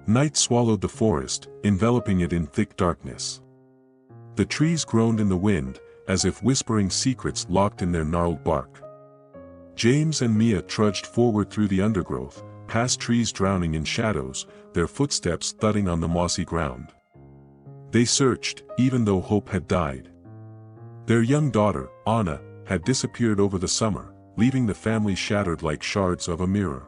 Night swallowed the forest, enveloping it in thick darkness. The trees groaned in the wind, as if whispering secrets locked in their gnarled bark. James and Mia trudged forward through the undergrowth, past trees drowning in shadows, their footsteps thudding on the mossy ground. They searched, even though hope had died. Their young daughter, Anna, had disappeared over the summer, leaving the family shattered like shards of a mirror.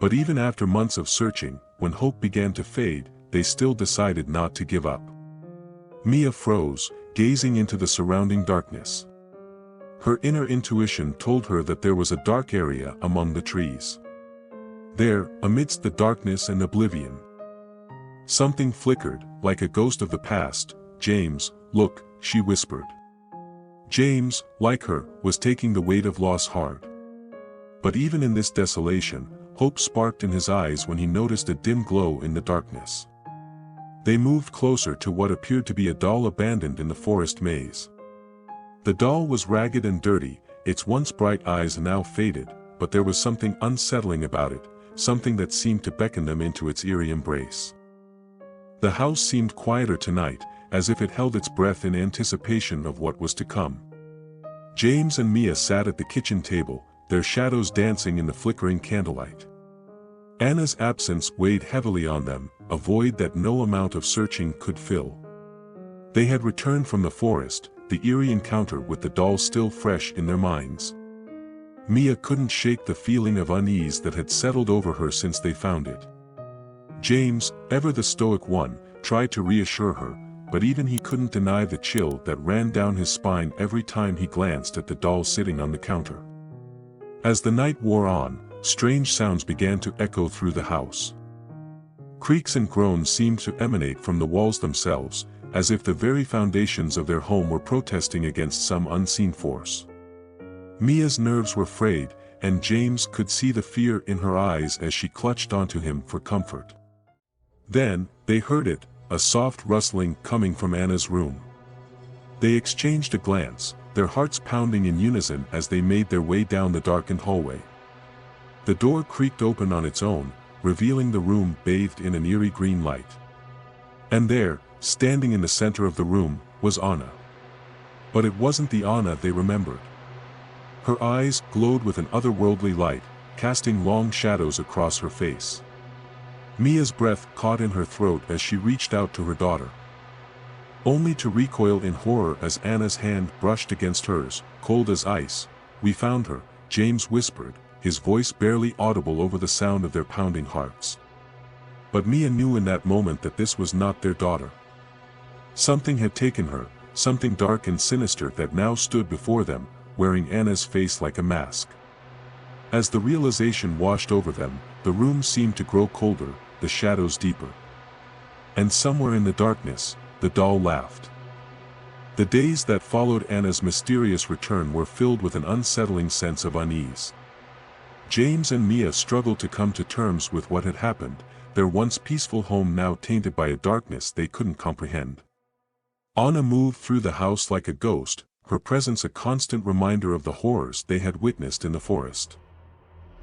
But even after months of searching, when hope began to fade, they still decided not to give up. Mia froze, gazing into the surrounding darkness. Her inner intuition told her that there was a dark area among the trees. There, amidst the darkness and oblivion, something flickered, like a ghost of the past. "James, look," she whispered. James, like her, was taking the weight of loss hard. But even in this desolation, hope sparked in his eyes when he noticed a dim glow in the darkness. They moved closer to what appeared to be a doll abandoned in the forest maze. The doll was ragged and dirty, its once bright eyes now faded, but there was something unsettling about it, something that seemed to beckon them into its eerie embrace. The house seemed quieter tonight, as if it held its breath in anticipation of what was to come. James and Mia sat at the kitchen table, their shadows dancing in the flickering candlelight. Anna's absence weighed heavily on them, a void that no amount of searching could fill. They had returned from the forest, the eerie encounter with the doll still fresh in their minds. Mia couldn't shake the feeling of unease that had settled over her since they found it. James, ever the stoic one, tried to reassure her, but even he couldn't deny the chill that ran down his spine every time he glanced at the doll sitting on the counter. As the night wore on, strange sounds began to echo through the house. Creaks and groans seemed to emanate from the walls themselves, as if the very foundations of their home were protesting against some unseen force. Mia's nerves were frayed, and James could see the fear in her eyes as she clutched onto him for comfort. Then, they heard it, a soft rustling coming from Anna's room. They exchanged a glance, their hearts pounding in unison as they made their way down the darkened hallway. The door creaked open on its own, revealing the room bathed in an eerie green light. And there, standing in the center of the room, was Anna. But it wasn't the Anna they remembered. Her eyes glowed with an otherworldly light, casting long shadows across her face. Mia's breath caught in her throat as she reached out to her daughter, only to recoil in horror as Anna's hand brushed against hers, cold as ice. "We found her," James whispered, his voice barely audible over the sound of their pounding hearts. But Mia knew in that moment that this was not their daughter. Something had taken her, something dark and sinister that now stood before them, wearing Anna's face like a mask. As the realization washed over them, the room seemed to grow colder, the shadows deeper. And somewhere in the darkness, the doll laughed. The days that followed Anna's mysterious return were filled with an unsettling sense of unease. James and Mia struggled to come to terms with what had happened, their once peaceful home now tainted by a darkness they couldn't comprehend. Anna moved through the house like a ghost, her presence a constant reminder of the horrors they had witnessed in the forest.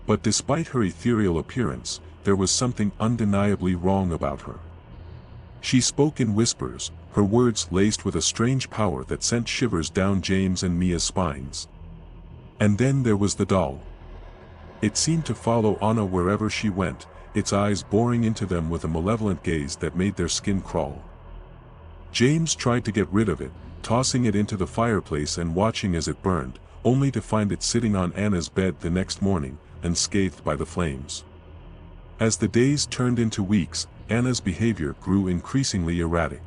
But despite her ethereal appearance, there was something undeniably wrong about her. She spoke in whispers, her words laced with a strange power that sent shivers down James and Mia's spines. And then there was the doll. It seemed to follow Anna wherever she went, its eyes boring into them with a malevolent gaze that made their skin crawl. James tried to get rid of it, tossing it into the fireplace and watching as it burned, only to find it sitting on Anna's bed the next morning, unscathed by the flames. As the days turned into weeks, Anna's behavior grew increasingly erratic.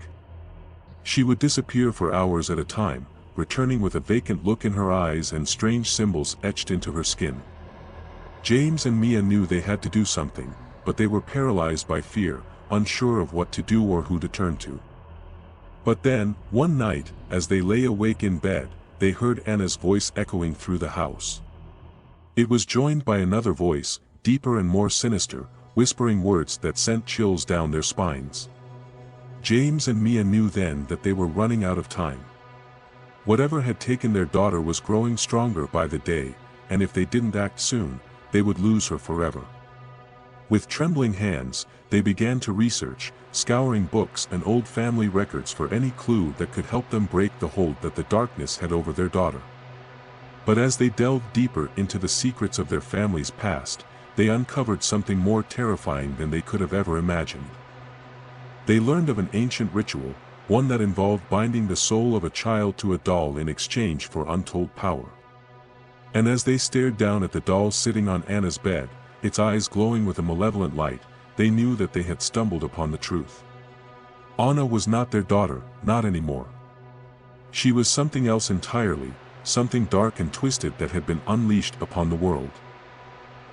She would disappear for hours at a time, returning with a vacant look in her eyes and strange symbols etched into her skin. James and Mia knew they had to do something, but they were paralyzed by fear, unsure of what to do or who to turn to. But then, one night, as they lay awake in bed, they heard Anna's voice echoing through the house. It was joined by another voice, deeper and more sinister, whispering words that sent chills down their spines. James and Mia knew then that they were running out of time. Whatever had taken their daughter was growing stronger by the day, and if they didn't act soon, they would lose her forever. With trembling hands, they began to research, scouring books and old family records for any clue that could help them break the hold that the darkness had over their daughter. But as they delved deeper into the secrets of their family's past, they uncovered something more terrifying than they could have ever imagined. They learned of an ancient ritual, one that involved binding the soul of a child to a doll in exchange for untold power. And as they stared down at the doll sitting on Anna's bed, its eyes glowing with a malevolent light, they knew that they had stumbled upon the truth. Anna was not their daughter, not anymore. She was something else entirely, something dark and twisted that had been unleashed upon the world.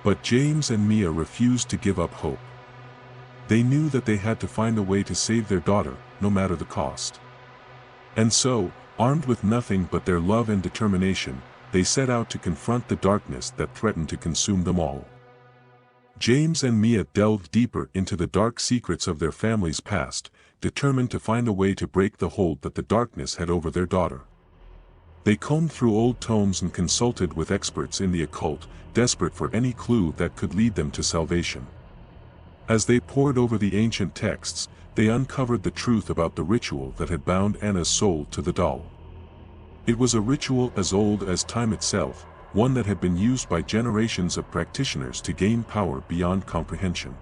But James and Mia refused to give up hope. They knew that they had to find a way to save their daughter, no matter the cost. And so, armed with nothing but their love and determination, they set out to confront the darkness that threatened to consume them all. James and Mia delved deeper into the dark secrets of their family's past, determined to find a way to break the hold that the darkness had over their daughter. They combed through old tomes and consulted with experts in the occult, desperate for any clue that could lead them to salvation. As they pored over the ancient texts, they uncovered the truth about the ritual that had bound Anna's soul to the doll. It was a ritual as old as time itself, one that had been used by generations of practitioners to gain power beyond comprehension.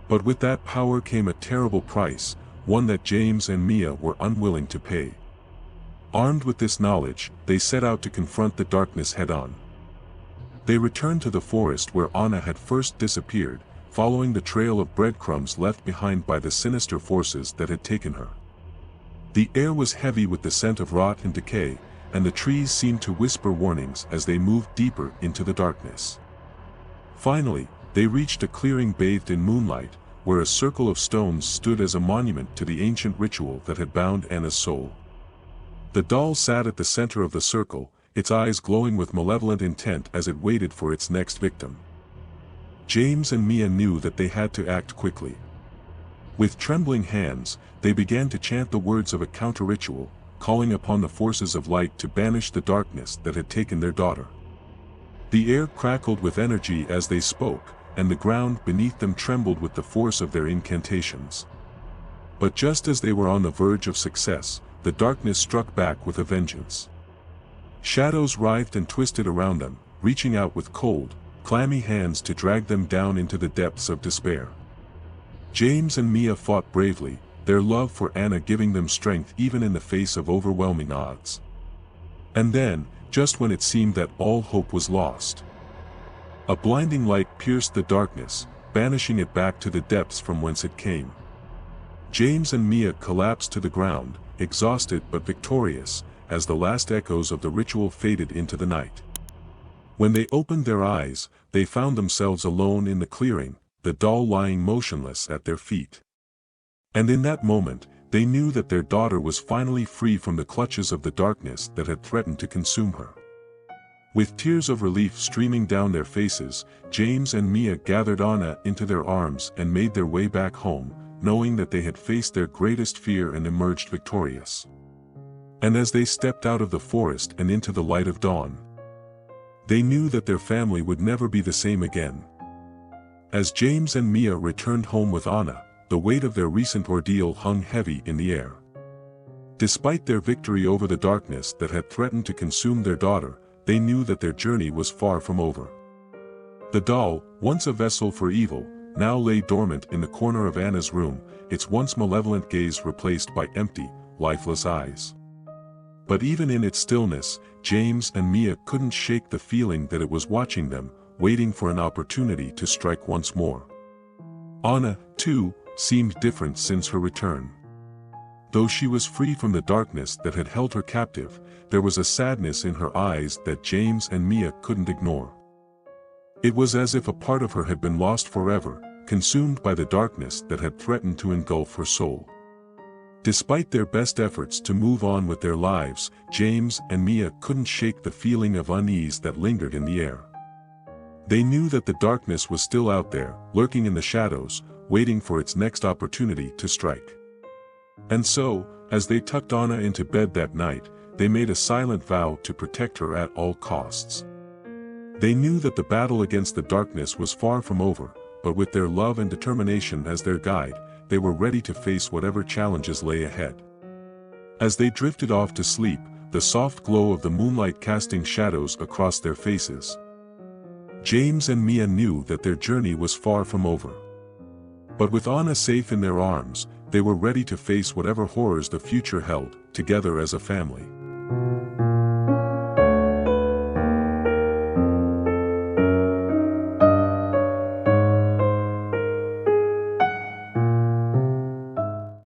But with that power came a terrible price, one that James and Mia were unwilling to pay. Armed with this knowledge, they set out to confront the darkness head-on. They returned to the forest where Anna had first disappeared, following the trail of breadcrumbs left behind by the sinister forces that had taken her. The air was heavy with the scent of rot and decay, and the trees seemed to whisper warnings as they moved deeper into the darkness. Finally, they reached a clearing bathed in moonlight, where a circle of stones stood as a monument to the ancient ritual that had bound Anna's soul. The doll sat at the center of the circle, its eyes glowing with malevolent intent as it waited for its next victim. James and Mia knew that they had to act quickly. With trembling hands, they began to chant the words of a counter-ritual, calling upon the forces of light to banish the darkness that had taken their daughter. The air crackled with energy as they spoke, and the ground beneath them trembled with the force of their incantations. But just as they were on the verge of success, the darkness struck back with a vengeance. Shadows writhed and twisted around them, reaching out with cold, clammy hands to drag them down into the depths of despair. James and Mia fought bravely, their love for Anna giving them strength even in the face of overwhelming odds. And then, just when it seemed that all hope was lost, a blinding light pierced the darkness, banishing it back to the depths from whence it came. James and Mia collapsed to the ground, exhausted but victorious, as the last echoes of the ritual faded into the night. When they opened their eyes, they found themselves alone in the clearing, the doll lying motionless at their feet. And in that moment, they knew that their daughter was finally free from the clutches of the darkness that had threatened to consume her. With tears of relief streaming down their faces, James and Mia gathered Anna into their arms and made their way back home, knowing that they had faced their greatest fear and emerged victorious. And as they stepped out of the forest and into the light of dawn, they knew that their family would never be the same again. As James and Mia returned home with Anna, the weight of their recent ordeal hung heavy in the air. Despite their victory over the darkness that had threatened to consume their daughter, they knew that their journey was far from over. The doll, once a vessel for evil, now lay dormant in the corner of Anna's room, its once malevolent gaze replaced by empty, lifeless eyes. But even in its stillness, James and Mia couldn't shake the feeling that it was watching them, waiting for an opportunity to strike once more. Anna, too, seemed different since her return. Though she was free from the darkness that had held her captive, there was a sadness in her eyes that James and Mia couldn't ignore. It was as if a part of her had been lost forever, consumed by the darkness that had threatened to engulf her soul. Despite their best efforts to move on with their lives, James and Mia couldn't shake the feeling of unease that lingered in the air. They knew that the darkness was still out there, lurking in the shadows, waiting for its next opportunity to strike. And so, as they tucked Anna into bed that night, they made a silent vow to protect her at all costs. They knew that the battle against the darkness was far from over, but with their love and determination as their guide, they were ready to face whatever challenges lay ahead. As they drifted off to sleep, the soft glow of the moonlight casting shadows across their faces, James and Mia knew that their journey was far from over. But with Anna safe in their arms, they were ready to face whatever horrors the future held, together as a family.